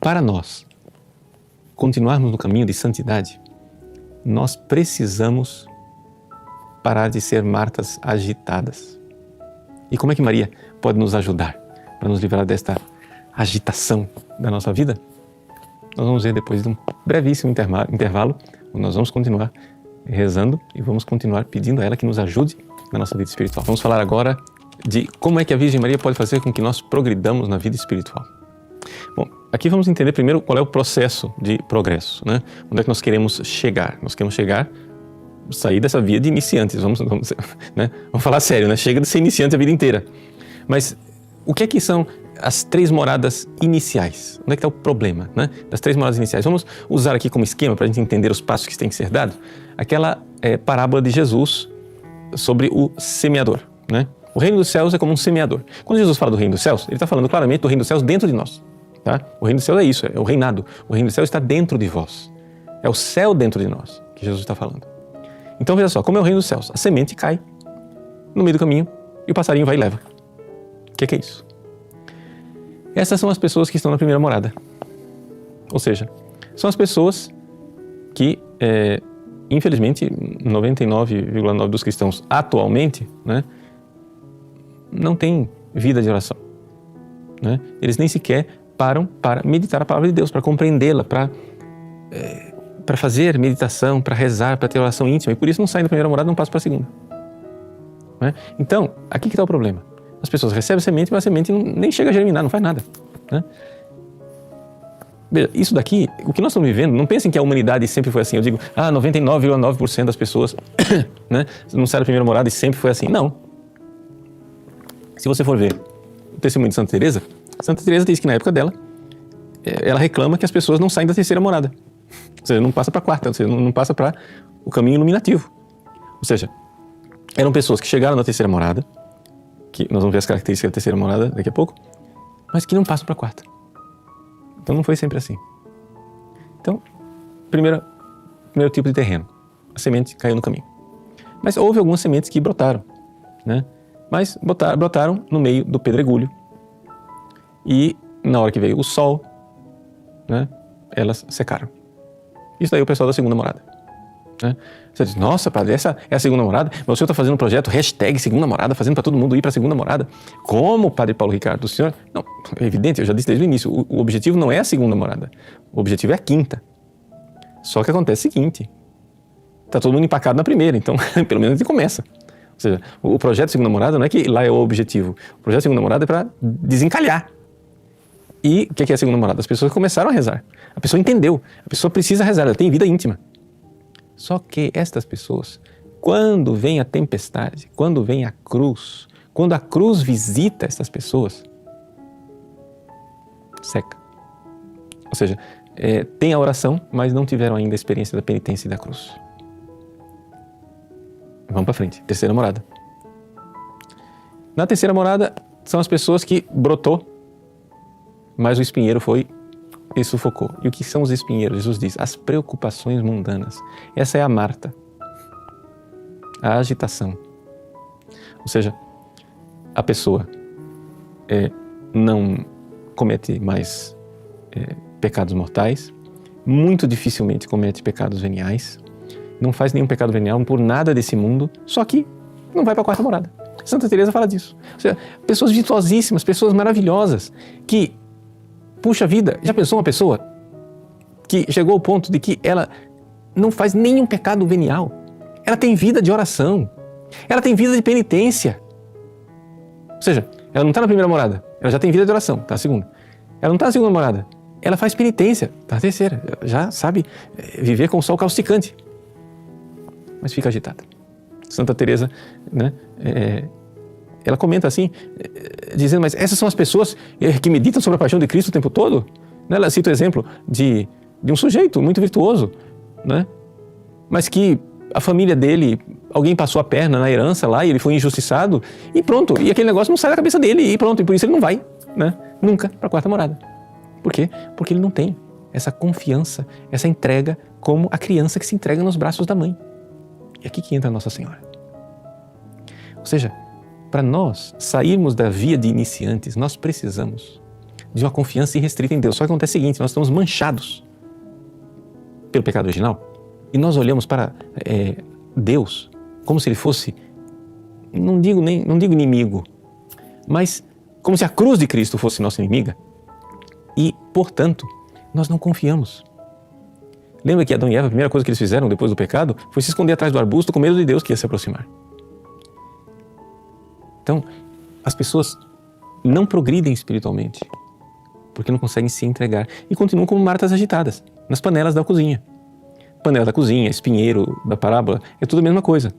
Para nós continuarmos no caminho de santidade, nós precisamos parar de ser Martas agitadas. E como é que Maria pode nos ajudar para nos livrar desta agitação da nossa vida? Nós vamos ver depois de um brevíssimo intervalo, onde nós vamos continuar rezando e vamos continuar pedindo a ela que nos ajude na nossa vida espiritual. Vamos falar agora de como é que a Virgem Maria pode fazer com que nós progridamos na vida espiritual. Bom, aqui vamos entender primeiro qual é o processo de progresso, né? Onde é que nós queremos chegar? Nós queremos sair dessa via de iniciantes, vamos falar sério, né? Chega de ser iniciante a vida inteira. Mas o que é que são as 3 moradas iniciais? Onde é que está o problema, né? Das 3 moradas iniciais. Vamos usar aqui como esquema para a gente entender os passos que têm que ser dados, aquela parábola de Jesus sobre o semeador, né? O reino dos céus é como um semeador. Quando Jesus fala do reino dos céus, ele está falando claramente do reino dos céus dentro de nós. Tá? O reino dos céus é isso, é o reinado. O reino dos céus está dentro de vós. É o céu dentro de nós que Jesus está falando. Então veja só, como é o reino dos céus? A semente cai no meio do caminho e o passarinho vai e leva. O que é isso? Essas são as pessoas que estão na primeira morada. Ou seja, são as pessoas que, infelizmente, 99,9% dos cristãos atualmente, né, não têm vida de oração, né? Eles nem sequer param para meditar a palavra de Deus, para compreendê-la, para fazer meditação, para rezar, para ter oração íntima, e por isso não saem da primeira morada e não passam para a segunda, né? Então, aqui que está o problema. As pessoas recebem semente, mas a semente nem chega a germinar, não faz nada, né? Veja, isso daqui, o que nós estamos vivendo, não pensem que a humanidade sempre foi assim. Eu digo, 99,9% das pessoas né, não saem da primeira morada e sempre foi assim. Não. Se você for ver o testemunho de Santa Teresa diz que na época dela, ela reclama que as pessoas não saem da terceira morada. Ou seja, não passa para a quarta, ou seja, não passa para o caminho iluminativo. Ou seja, eram pessoas que chegaram na terceira morada, que nós vamos ver as características da terceira morada daqui a pouco, mas que não passam para a quarta. Então não foi sempre assim. Então, primeiro tipo de terreno, a semente caiu no caminho. Mas houve algumas sementes que brotaram, né? Mas brotaram no meio do pedregulho. E na hora que veio o sol, né, elas secaram. Isso daí é o pessoal da segunda morada, né? Você diz, nossa, padre, essa é a segunda morada? Mas o senhor está fazendo um projeto #segunda morada, fazendo para todo mundo ir para a segunda morada. Como, padre Paulo Ricardo, o senhor... Não, é evidente, eu já disse desde o início, o objetivo não é a segunda morada. O objetivo é a quinta. Só que acontece o seguinte, está todo mundo empacado na primeira, então pelo menos a gente começa. Ou seja, o projeto segunda morada não é que lá é o objetivo. O projeto segunda morada é para desencalhar. E o que é a segunda morada? As pessoas começaram a rezar. A pessoa entendeu. A pessoa precisa rezar, ela tem vida íntima. Só que estas pessoas, quando vem a tempestade, quando vem a cruz, quando a cruz visita essas pessoas, seca. Ou seja, tem a oração, mas não tiveram ainda a experiência da penitência e da cruz. Vamos para frente. Terceira morada. Na terceira morada são as pessoas que brotou, mas o espinheiro foi e sufocou. E o que são os espinheiros? Jesus diz, as preocupações mundanas. Essa é a Marta. A agitação. Ou seja, a pessoa não comete mais pecados mortais, muito dificilmente comete pecados veniais, não faz nenhum pecado venial por nada desse mundo, só que não vai para a quarta morada. Santa Teresa fala disso. Ou seja, pessoas virtuosíssimas, pessoas maravilhosas, que, puxa vida, já pensou uma pessoa que chegou ao ponto de que ela não faz nenhum pecado venial, ela tem vida de oração, ela tem vida de penitência. Ou seja, ela não está na primeira morada, ela já tem vida de oração, está na segunda. Ela não está na segunda morada, ela faz penitência, está na terceira, já sabe viver com o sol causticante. Mas fica agitada. Santa Teresa, né, ela comenta assim, dizendo, mas essas são as pessoas que meditam sobre a paixão de Cristo o tempo todo? Ela cita o exemplo de um sujeito muito virtuoso, né, mas que a família dele, alguém passou a perna na herança lá e ele foi injustiçado e pronto, e aquele negócio não sai da cabeça dele e pronto, e por isso ele não vai, né, nunca para a quarta morada. Por quê? Porque ele não tem essa confiança, essa entrega como a criança que se entrega nos braços da mãe. E aqui que entra a Nossa Senhora. Ou seja, para nós sairmos da via de iniciantes, nós precisamos de uma confiança irrestrita em Deus. Só que acontece o seguinte, nós estamos manchados pelo pecado original e nós olhamos para Deus como se Ele fosse, não digo inimigo, mas como se a cruz de Cristo fosse nossa inimiga e, portanto, nós não confiamos. Lembra que Adão e Eva, a primeira coisa que eles fizeram depois do pecado foi se esconder atrás do arbusto com medo de Deus que ia se aproximar. Então, as pessoas não progridem espiritualmente porque não conseguem se entregar e continuam como martas agitadas nas panelas da cozinha. Panela da cozinha, espinheiro da parábola, é tudo a mesma coisa.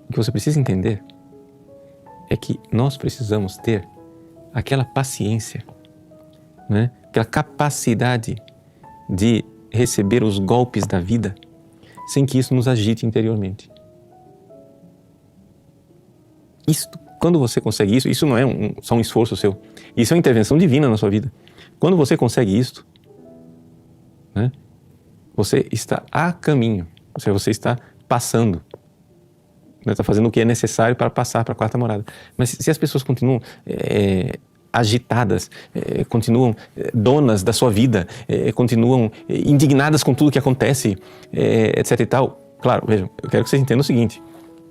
O que você precisa entender é que nós precisamos ter aquela paciência, né? Aquela capacidade de receber os golpes da vida sem que isso nos agite interiormente. Quando você consegue isso não é só um esforço seu, isso é uma intervenção divina na sua vida. Quando você consegue isso, né, você está a caminho, ou seja, você está passando, né, está fazendo o que é necessário para passar para a quarta morada. Mas se as pessoas continuam agitadas, continuam donas da sua vida, continuam indignadas com tudo que acontece, etc e tal, claro, vejam, eu quero que vocês entendam o seguinte: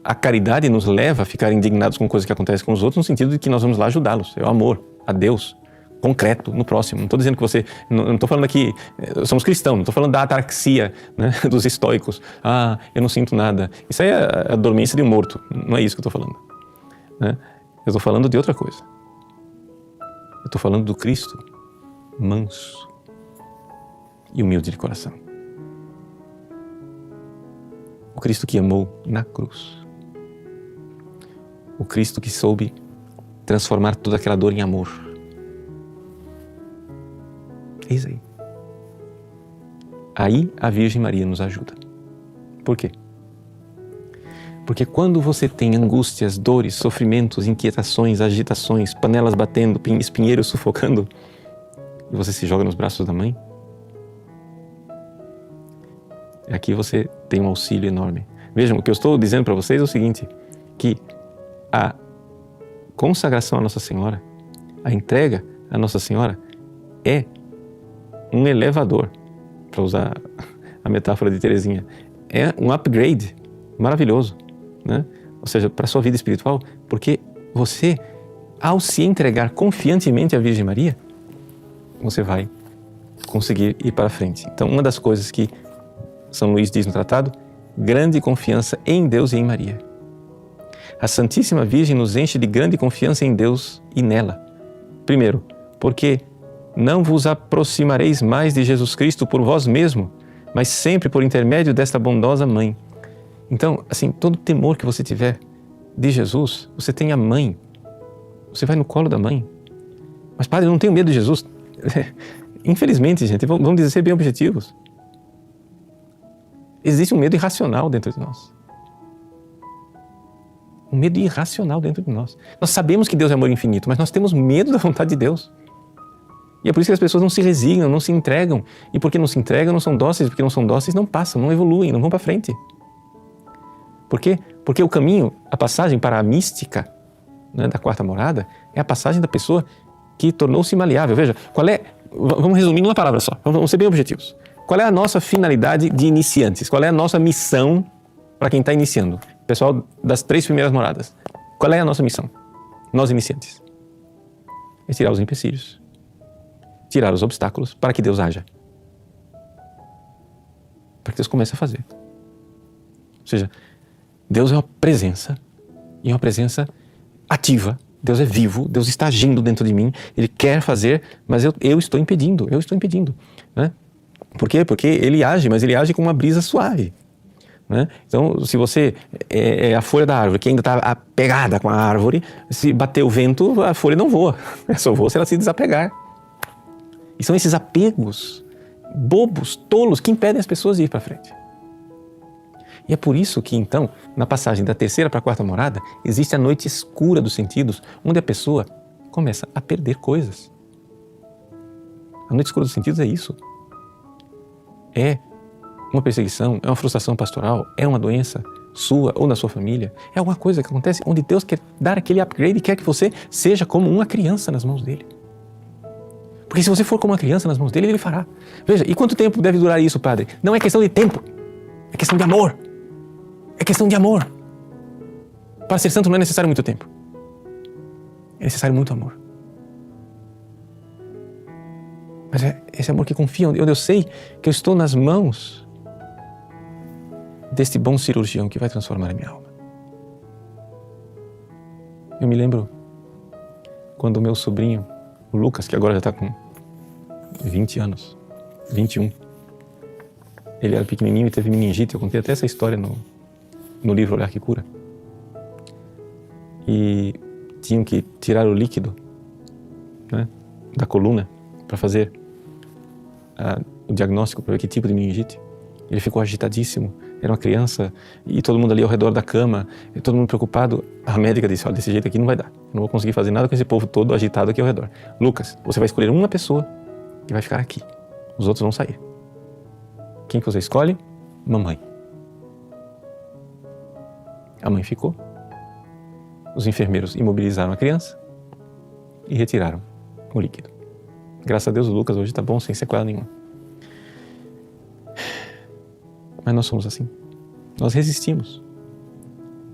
a caridade nos leva a ficar indignados com coisas que acontecem com os outros no sentido de que nós vamos lá ajudá-los. É o amor a Deus, concreto, no próximo. Não estou dizendo que você... Não estou falando aqui... Somos cristãos, não estou falando da ataraxia, né, dos estoicos. Eu não sinto nada. Isso aí é a dormência de um morto. Não é isso que eu estou falando. Né? Eu estou falando de outra coisa. Eu estou falando do Cristo manso e humilde de coração. O Cristo que amou na cruz. O Cristo que soube transformar toda aquela dor em amor. Eis aí. Aí a Virgem Maria nos ajuda. Por quê? Porque quando você tem angústias, dores, sofrimentos, inquietações, agitações, panelas batendo, espinheiros sufocando, e você se joga nos braços da mãe, aqui você tem um auxílio enorme. Vejam, o que eu estou dizendo para vocês é o seguinte, que a consagração à Nossa Senhora, a entrega à Nossa Senhora é um elevador, para usar a metáfora de Teresinha, é um upgrade maravilhoso, né? Ou seja, para a sua vida espiritual, porque você, ao se entregar confiantemente à Virgem Maria, você vai conseguir ir para frente. Então, uma das coisas que São Luís diz no tratado, grande confiança em Deus e em Maria. A Santíssima Virgem nos enche de grande confiança em Deus e nela. Primeiro, porque não vos aproximareis mais de Jesus Cristo por vós mesmo, mas sempre por intermédio desta bondosa mãe. Então, assim, todo temor que você tiver de Jesus, você tem a mãe. Você vai no colo da mãe. Mas, padre, eu não tenho medo de Jesus. Infelizmente, gente, vamos dizer, ser bem objetivos. Existe um medo irracional dentro de nós. Um medo irracional dentro de nós. Nós sabemos que Deus é amor infinito, mas nós temos medo da vontade de Deus. E é por isso que as pessoas não se resignam, não se entregam. E porque não se entregam, não são dóceis. Porque não são dóceis, não passam, não evoluem, não vão para frente. Por quê? Porque o caminho, a passagem para a mística, né, da quarta morada, é a passagem da pessoa que tornou-se maleável. Veja, qual é... Vamos resumir numa palavra só. Vamos ser bem objetivos. Qual é a nossa finalidade de iniciantes? Qual é a nossa missão para quem está iniciando? Pessoal das 3 primeiras moradas. Qual é a nossa missão? Nós iniciantes. É tirar os empecilhos. Tirar os obstáculos para que Deus haja. Para que Deus comece a fazer. Ou seja, Deus é uma presença. E é uma presença ativa. Deus é vivo. Deus está agindo dentro de mim. Ele quer fazer, mas eu estou impedindo. Eu estou impedindo. Né? Por quê? Porque Ele age, mas Ele age com uma brisa suave. Né? Então, se você é a folha da árvore que ainda está apegada com a árvore, se bater o vento, a folha não voa. Só voa se ela se desapegar. E são esses apegos bobos, tolos, que impedem as pessoas de ir para frente. E é por isso que, então, na passagem da 3ª para a 4ª morada, existe a noite escura dos sentidos, onde a pessoa começa a perder coisas. A noite escura dos sentidos é isso. É uma perseguição, é uma frustração pastoral, é uma doença sua ou da sua família, é alguma coisa que acontece onde Deus quer dar aquele upgrade e quer que você seja como uma criança nas mãos dele. Porque se você for como uma criança nas mãos dele, ele fará. Veja, e quanto tempo deve durar isso, Padre? Não é questão de tempo, é questão de amor. É questão de amor. Para ser santo não é necessário muito tempo. É necessário muito amor. Mas é esse amor que confia, onde eu sei que eu estou nas mãos deste bom cirurgião que vai transformar a minha alma. Eu me lembro quando o meu sobrinho, o Lucas, que agora já está com 20 anos, 21, ele era pequenininho e teve meningite. Eu contei até essa história no livro Olhar que Cura. E tinham que tirar o líquido, né, da coluna para fazer o diagnóstico, para ver que tipo de meningite. Ele ficou agitadíssimo, era uma criança e todo mundo ali ao redor da cama, e todo mundo preocupado. A médica disse: olha, desse jeito aqui não vai dar, eu não vou conseguir fazer nada com esse povo todo agitado aqui ao redor. Lucas, você vai escolher uma pessoa e vai ficar aqui, os outros vão sair. Quem que você escolhe? Mamãe. A mãe ficou. Os enfermeiros imobilizaram a criança e retiraram o líquido. Graças a Deus o Lucas hoje está bom, sem sequela nenhuma. Mas nós somos assim. Nós resistimos.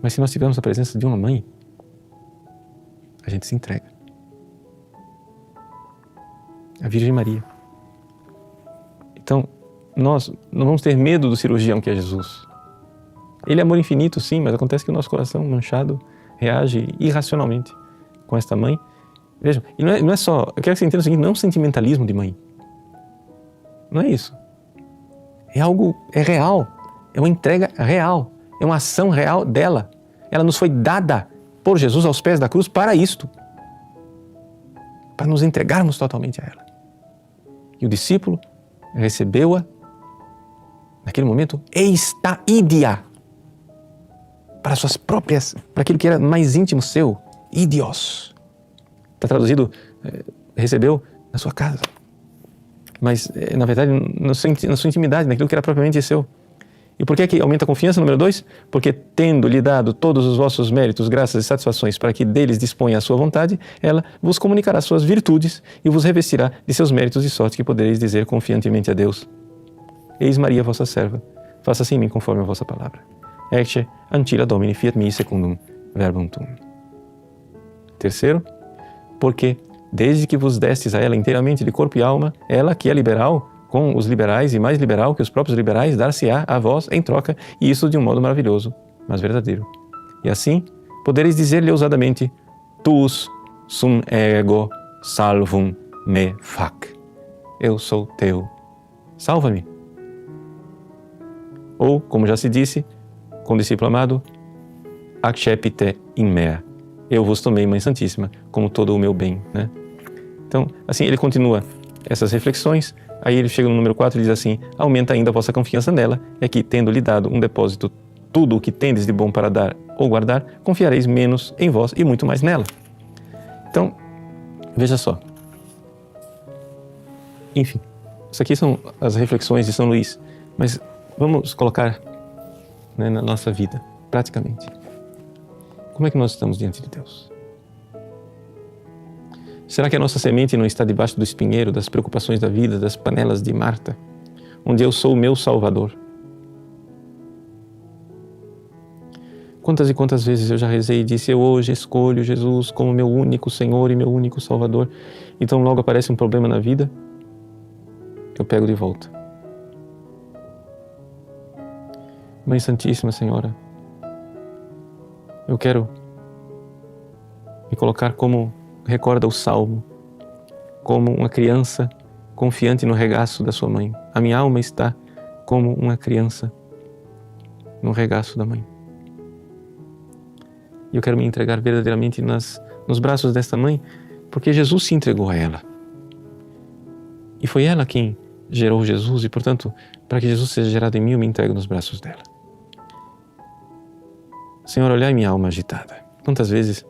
Mas se nós tivermos a presença de uma mãe, a gente se entrega. A Virgem Maria. Então, nós não vamos ter medo do cirurgião que é Jesus. Ele é amor infinito, sim, mas acontece que o nosso coração manchado reage irracionalmente com esta mãe. Vejam, e não é só, eu quero que você entenda o seguinte, não é um sentimentalismo de mãe. Não é isso. É algo, é real, é uma entrega real, é uma ação real dela. Ela nos foi dada por Jesus aos pés da cruz para isto, para nos entregarmos totalmente a ela. E o discípulo recebeu-a naquele momento, eista idia, para suas próprias, para aquilo que era mais íntimo seu, idios. Está traduzido, recebeu na sua casa. Mas, na verdade, na sua intimidade, naquilo que era propriamente seu. E por que aumenta a confiança, número 2? Porque, tendo-lhe dado todos os vossos méritos, graças e satisfações, para que deles disponha a sua vontade, ela vos comunicará suas virtudes e vos revestirá de seus méritos, de sorte que podereis dizer confiantemente a Deus: Eis Maria, vossa serva, faça-se em mim conforme a vossa palavra. Ecce ancilla Domini fiat mi secundum verbum tuum. 3, porque, desde que vos destes a ela inteiramente de corpo e alma, ela, que é liberal, com os liberais e mais liberal que os próprios liberais, dar-se-á a vós em troca, e isso de um modo maravilhoso, mas verdadeiro. E assim, podereis dizer-lhe ousadamente: Tuus sum ego salvum me fac. Eu sou teu, salva-me. Ou, como já se disse, com o discípulo amado: Accepite in mea. Eu vos tomei, Mãe Santíssima, como todo o meu bem, né? Então, assim, ele continua essas reflexões, aí ele chega no número 4 e diz assim: aumenta ainda a vossa confiança nela, é que, tendo-lhe dado um depósito tudo o que tendes de bom para dar ou guardar, confiareis menos em vós e muito mais nela. Então, veja só. Enfim, isso aqui são as reflexões de São Luís, mas vamos colocar, né, na nossa vida, praticamente. Como é que nós estamos diante de Deus? Será que a nossa semente não está debaixo do espinheiro, das preocupações da vida, das panelas de Marta, onde eu sou o meu Salvador? Quantas e quantas vezes eu já rezei e disse: eu hoje escolho Jesus como meu único Senhor e meu único Salvador. Então logo aparece um problema na vida, eu pego de volta. Mãe Santíssima Senhora, eu quero me colocar como recorda o Salmo, como uma criança confiante no regaço da sua mãe. A minha alma está como uma criança no regaço da mãe. E eu quero me entregar verdadeiramente nos braços desta mãe, porque Jesus se entregou a ela. E foi ela quem gerou Jesus e, portanto, para que Jesus seja gerado em mim, eu me entrego nos braços dela. Senhor, olhai minha alma agitada. Quantas vezes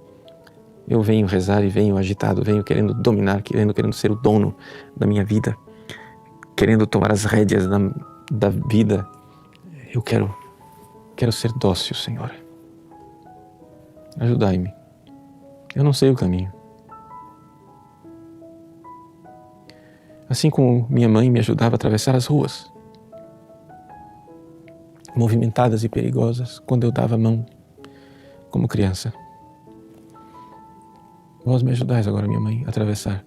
eu venho rezar e venho agitado, venho querendo dominar, querendo ser o dono da minha vida, querendo tomar as rédeas da vida. Eu quero ser dócil, Senhor. Ajudai-me. Eu não sei o caminho. Assim como minha mãe me ajudava a atravessar as ruas, movimentadas e perigosas, quando eu dava a mão como criança. Vós me ajudais agora, minha mãe, a atravessar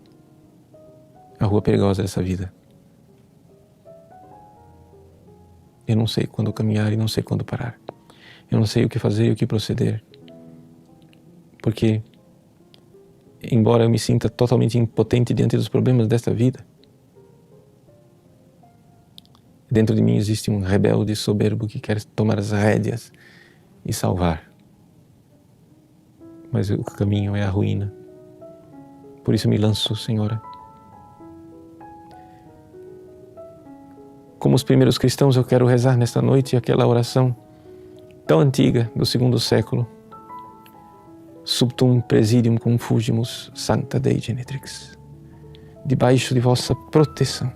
a rua perigosa dessa vida. Eu não sei quando caminhar e não sei quando parar. Eu não sei o que fazer e o que proceder. Porque, embora eu me sinta totalmente impotente diante dos problemas desta vida, dentro de mim existe um rebelde soberbo que quer tomar as rédeas e salvar. Mas o caminho é a ruína. Por isso me lanço, Senhora. Como os primeiros cristãos, eu quero rezar nesta noite aquela oração tão antiga do 2º século. Subtum presidium confugimus sancta Dei Genitrix. Debaixo de vossa proteção,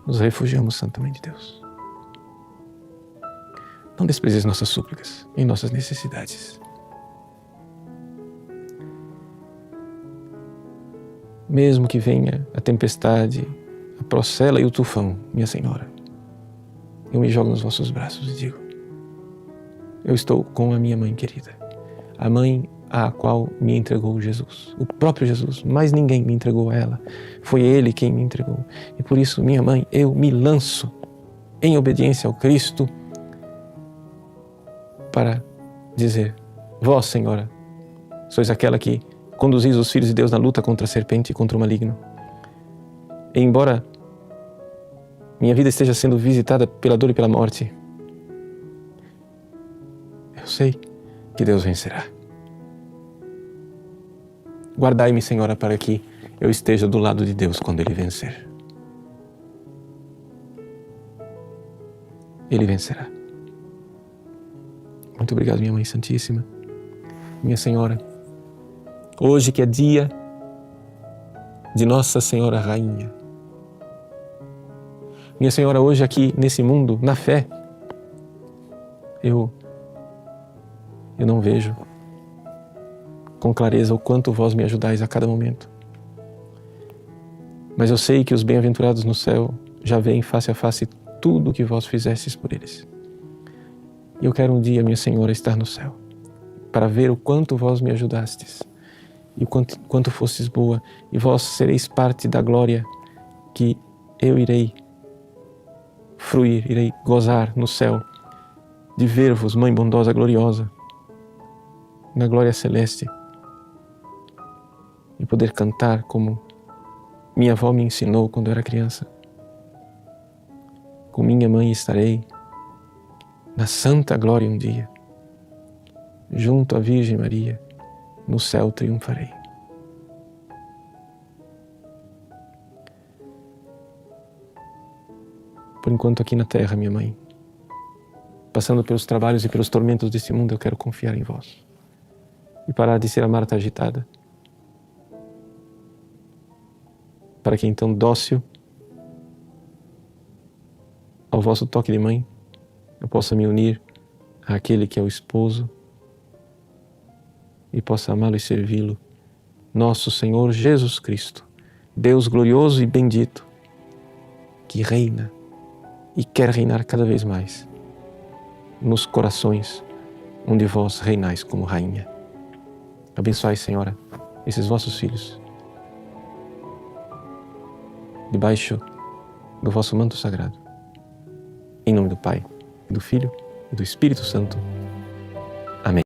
nos refugiamos, Santa Mãe de Deus. Não desprezes nossas súplicas em nossas necessidades. Mesmo que venha a tempestade, a procela e o tufão, minha Senhora, eu me jogo nos vossos braços e digo: eu estou com a minha mãe querida, a mãe à qual me entregou Jesus, o próprio Jesus, mas ninguém me entregou a ela, foi Ele quem me entregou. E por isso, minha mãe, eu me lanço em obediência ao Cristo para dizer: vós, Senhora, sois aquela que conduzis os filhos de Deus na luta contra a serpente e contra o maligno. E embora minha vida esteja sendo visitada pela dor e pela morte, eu sei que Deus vencerá. Guardai-me, Senhora, para que eu esteja do lado de Deus quando Ele vencer. Ele vencerá. Muito obrigado, minha Mãe Santíssima, minha Senhora. Hoje que é dia de Nossa Senhora Rainha. Minha Senhora, hoje aqui nesse mundo, na fé, eu não vejo com clareza o quanto vós me ajudais a cada momento. Mas eu sei que os bem-aventurados no céu já veem face a face tudo o que vós fizestes por eles. E eu quero um dia, minha Senhora, estar no céu, para ver o quanto vós me ajudastes e o quanto fostes boa, e vós sereis parte da glória que eu irei fruir, irei gozar no céu, de ver-vos, Mãe bondosa, gloriosa, na glória celeste, e poder cantar como minha avó me ensinou quando eu era criança. Com minha mãe estarei na santa glória um dia, junto à Virgem Maria, no céu triunfarei. Por enquanto aqui na terra, minha mãe, passando pelos trabalhos e pelos tormentos deste mundo, eu quero confiar em vós e parar de ser a Marta agitada, para que então, dócil ao vosso toque de mãe, eu possa me unir àquele que é o esposo e possa amá-lo e servi-lo, nosso Senhor Jesus Cristo, Deus glorioso e bendito, que reina e quer reinar cada vez mais nos corações onde vós reinais como rainha. Abençoai, Senhora, esses vossos filhos, debaixo do vosso manto sagrado. Em nome do Pai, do Filho e do Espírito Santo.